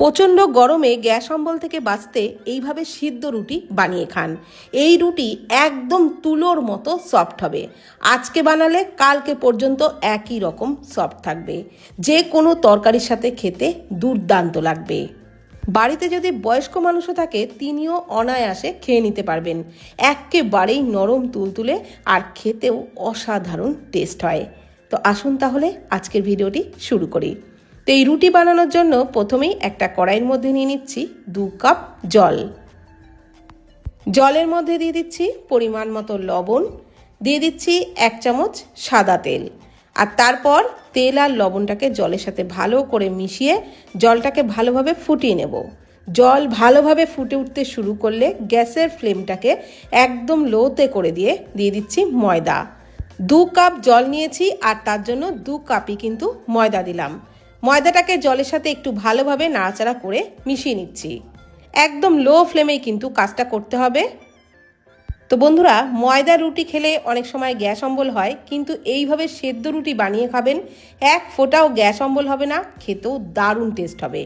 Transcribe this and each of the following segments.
প্রচণ্ড গরমে গ্যাস অম্বল থেকে বাঁচতে এইভাবে সিদ্ধ রুটি বানিয়ে খান। এই রুটি একদম তুলোর মতো সফট হবে। আজকে বানালে কালকে পর্যন্ত একই রকম সফট থাকবে। যে কোনো তরকারির সাথে খেতে দুর্দান্ত লাগবে। বাড়িতে যদি বয়স্ক মানুষও থাকে তিনিও অনায়াসে খেয়ে নিতে পারবেন। একেবারেই নরম তুলতুলে আর খেতেও অসাধারণ টেস্ট হয়। তো আসুন তাহলে আজকের ভিডিওটি শুরু করি। তো এই রুটি বানানোর জন্য প্রথমেই একটা কড়াইয়ের মধ্যে নিয়ে নিচ্ছি 2 কাপ জল। জলের মধ্যে দিয়ে দিচ্ছি পরিমাণ মতো লবণ, দিয়ে দিচ্ছি 1 চামচ সাদা তেল। আর তারপর তেল আর লবণটাকে জলের সাথে ভালো করে মিশিয়ে জলটাকে ভালোভাবে ফুটিয়ে নেব। জল ভালোভাবে ফুটে উঠতে শুরু করলে গ্যাসের ফ্লেমটাকে একদম লোতে করে দিয়ে দিচ্ছি ময়দা। 2 কাপ জল নিয়েছি আর তার জন্য 2 কাপই কিন্তু ময়দা দিলাম। ময়দাটাকে জলের সাথে একটু ভালোভাবে নাড়াচাড়া করে মিশিয়ে নিচ্ছি। একদম লো ফ্লেমেই কিন্তু কাজটা করতে হবে। তো বন্ধুরা, ময়দা রুটি খেলে অনেক সময় গ্যাস অম্বল হয়, কিন্তু এইভাবে সেদ্ধ রুটি বানিয়ে খাবেন, এক ফোঁটাও গ্যাস অম্বল হবে না, খেতেও দারুণ টেস্ট হবে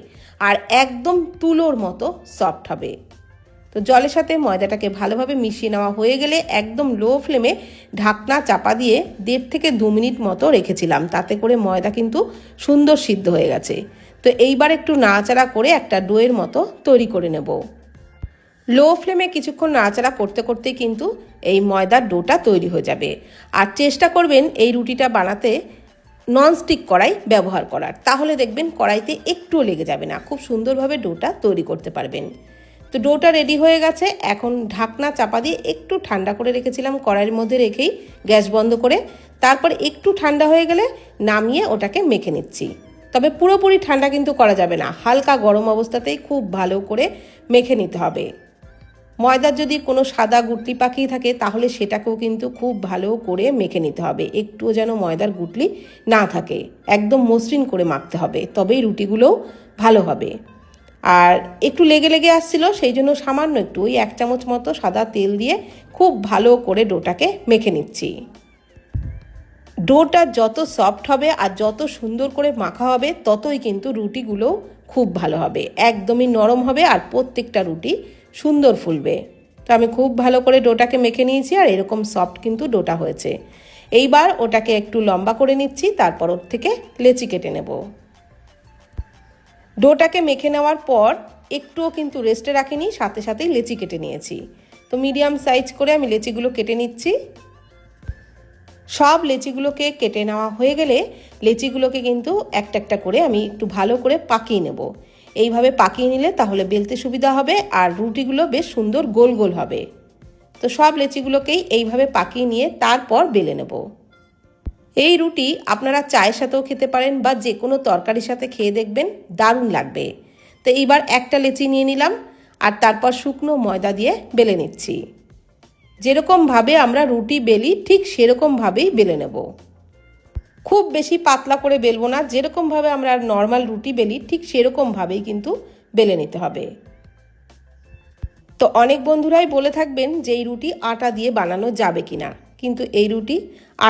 আর একদম তুলোর মতো সফট হবে। তো জলের সাথে ময়দাটাকে ভালোভাবে মিশিয়ে নেওয়া হয়ে গেলে একদম লো ফ্লেমে ঢাকনা চাপা দিয়ে 1.5 থেকে 2 মিনিট মতো রেখেছিলাম। তাতে করে ময়দা কিন্তু সুন্দর সিদ্ধ হয়ে গেছে। তো এইবার একটু নাড়াচাড়া করে একটা ডোয়ের মতো তৈরি করে নেব। লো ফ্লেমে কিছুক্ষণ নাড়াচাড়া করতে করতেই কিন্তু এই ময়দার ডোটা তৈরি হয়ে যাবে। আর চেষ্টা করবেন এই রুটিটা বানাতে ননস্টিক কড়াই ব্যবহার করার, তাহলে দেখবেন কড়াইতে একটুও লেগে যাবে না, খুব সুন্দরভাবে ডোটা তৈরি করতে পারবেন। তো ডোটা রেডি হয়ে গেছে। এখন ঢাকনা চাপা দিয়ে একটু ঠান্ডা করে রেখেছিলাম কড়াইয়ের মধ্যে রেখেই, গ্যাস বন্ধ করে। তারপর একটু ঠান্ডা হয়ে গেলে নামিয়ে ওটাকে মেখে নিচ্ছি। তবে পুরোপুরি ঠান্ডা কিন্তু করা যাবে না, হালকা গরম অবস্থাতেই খুব ভালো করে মেখে নিতে হবে। ময়দার যদি কোনো সাদা গুটলি পাখি থাকে তাহলে সেটাকেও কিন্তু খুব ভালো করে মেখে নিতে হবে, একটুও যেন ময়দার গুটলি না থাকে। একদম মসৃণ করে মাখতে হবে, তবেই রুটিগুলোও ভালো হবে। আর একটু লেগে লেগে আসছিল, সেই জন্য সামান্য একটু ওই 1 চামচ মতো সাদা তেল দিয়ে খুব ভালো করে ডোটাকে মেখে নিচ্ছি। ডোটা যত সফট হবে আর যত সুন্দর করে মাখা হবে ততই কিন্তু রুটিগুলো খুব ভালো হবে, একদমই নরম হবে আর প্রত্যেকটা রুটি সুন্দর ফুলবে। তো আমি খুব ভালো করে ডোটাকে মেখে নিয়েছি আর এরকম সফট কিন্তু ডোটা হয়েছে। এইবার ওটাকে একটু লম্বা করে নিচ্ছি, তারপর ওর থেকে লেচি কেটে নেব। ডোটাকে মেখে নেওয়ার পর একটুও কিন্তু রেস্টে রাখিনি, সাথে সাথেই লেচি কেটে নিয়েছি। তো মিডিয়াম সাইজ করে আমি লেচিগুলো কেটে নিচ্ছি। সব লেচিগুলোকে কেটে নেওয়া হয়ে গেলে লেচিগুলোকে কিন্তু একটা একটা করে আমি একটু ভালো করে পাকিয়ে নেব। এইভাবে পাকিয়ে নিলে তাহলে বেলতে সুবিধা হবে আর রুটিগুলো বেশ সুন্দর গোল গোল হবে। তো সব লেচিগুলোকেই এইভাবে পাকিয়ে নিয়ে তারপর বেলে নেব। এই রুটি আপনারা চায়ের সাথেও খেতে পারেন বা যে কোনো তরকারির সাথে খেয়ে দেখবেন, দারুণ লাগবে। তো এইবার একটা লেচি নিয়ে নিলাম আর তারপর শুকনো ময়দা দিয়ে বেলে নিচ্ছি। যেরকমভাবে আমরা রুটি বেলি ঠিক সেরকমভাবেই বেলে নেব। খুব বেশি পাতলা করে বেলবো না, যেরকমভাবে আমরা নর্মাল রুটি বেলি ঠিক সেরকমভাবেই কিন্তু বেলে নিতে হবে। তো অনেক বন্ধুরাই বলে থাকবেন যে এই রুটি আটা দিয়ে বানানো যাবে কিনা, কিন্তু এই রুটি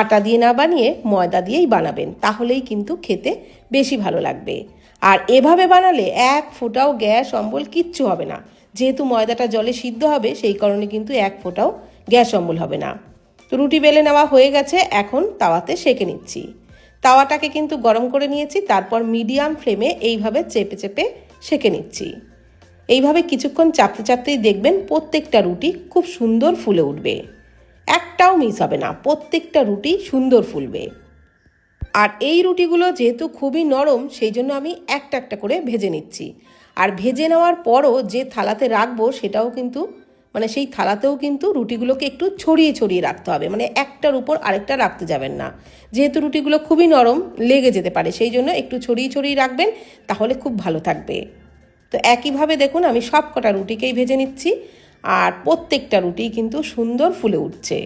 আটা দিয়ে না বানিয়ে ময়দা দিয়েই বানাবেন, তাহলেই কিন্তু খেতে বেশি ভালো লাগবে। আর এভাবে বানালে এক ফোঁটাও গ্যাস অম্বল কিচ্ছু হবে না, যেহেতু ময়দাটা জলে সিদ্ধ হবে সেই কারণে কিন্তু এক ফোঁটাও গ্যাস অম্বল হবে না। তো রুটি বেলে নেওয়া হয়ে গেছে, এখন তাওয়াতে সেঁকে নিচ্ছি। তাওয়াটাকে কিন্তু গরম করে নিয়েছি, তারপর মিডিয়াম ফ্লেমে এইভাবে চেপে চেপে সেঁকে নিচ্ছি। এইভাবে কিছুক্ষণ চাপতে চাপতেই দেখবেন প্রত্যেকটা রুটি খুব সুন্দর ফুলে উঠবে, একটাও মিস হবে না, প্রত্যেকটা রুটি সুন্দর ফুলবে। আর এই রুটিগুলো যেহেতু খুবই নরম সেই জন্য আমি একটা একটা করে ভেজে নিচ্ছি। আর ভেজে নেওয়ার পরও যে থালাতে রাখবো সেটাও কিন্তু সেই থালাতেও কিন্তু রুটিগুলোকে একটু ছড়িয়ে ছড়িয়ে রাখতে হবে, একটার উপর আরেকটা রাখতে যাবেন না, যেহেতু রুটিগুলো খুবই নরম লেগে যেতে পারে, সেই জন্য একটু ছড়িয়ে ছড়িয়ে রাখবেন, তাহলে খুব ভালো থাকবে। তো একইভাবে দেখুন আমি সব কটা রুটিকেই ভেজে নিচ্ছি আর প্রত্যেকটা রুটি কিন্তু সুন্দর ফুলে উঠছে।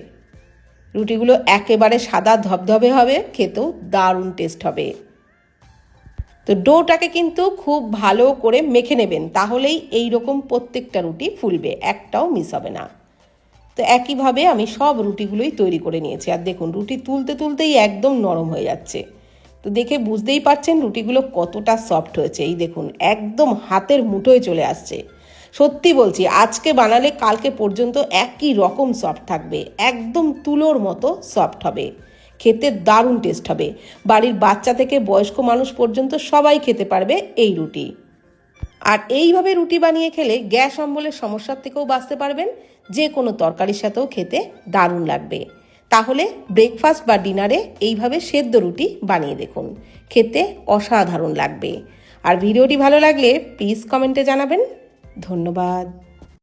রুটিগুলো একেবারে সাদা ধবধবে হবে, খেতেও দারুণ টেস্ট হবে। তো ডোটাকে কিন্তু খুব ভালো করে মেখে নেবেন, তাহলেই এই রকম প্রত্যেকটা রুটি ফুলবে, একটাও মিস হবে না। তো একইভাবে আমি সব রুটিগুলোই তৈরি করে নিয়েছি। আর দেখুন রুটি তুলতে তুলতেই একদম নরম হয়ে যাচ্ছে। তো দেখে বুঝতেই পারছেন রুটিগুলো কতটা সফট হয়েছে। এই দেখুন একদম হাতের মুঠোয় চলে আসছে। সত্যি বলছি আজকে বানালে কালকে পর্যন্ত একই রকম সফট থাকবে, একদম তুলোর মতো সফট হবে, খেতে দারুণ টেস্ট হবে। বাড়ির বাচ্চা থেকে বয়স্ক মানুষ পর্যন্ত সবাই খেতে পারবে এই রুটি। আর এইভাবে রুটি বানিয়ে খেলে গ্যাস অম্বলের সমস্যার থেকেও বাঁচতে পারবেন, যে কোনো তরকারির সাথেও খেতে দারুণ লাগবে। তাহলে ব্রেকফাস্ট বা ডিনারে এইভাবে সেদ্ধ রুটি বানিয়ে দেখুন, খেতে অসাধারণ লাগবে। আর ভিডিওটি ভালো লাগলে প্লিজ কমেন্টে জানাবেন। ধন্যবাদ।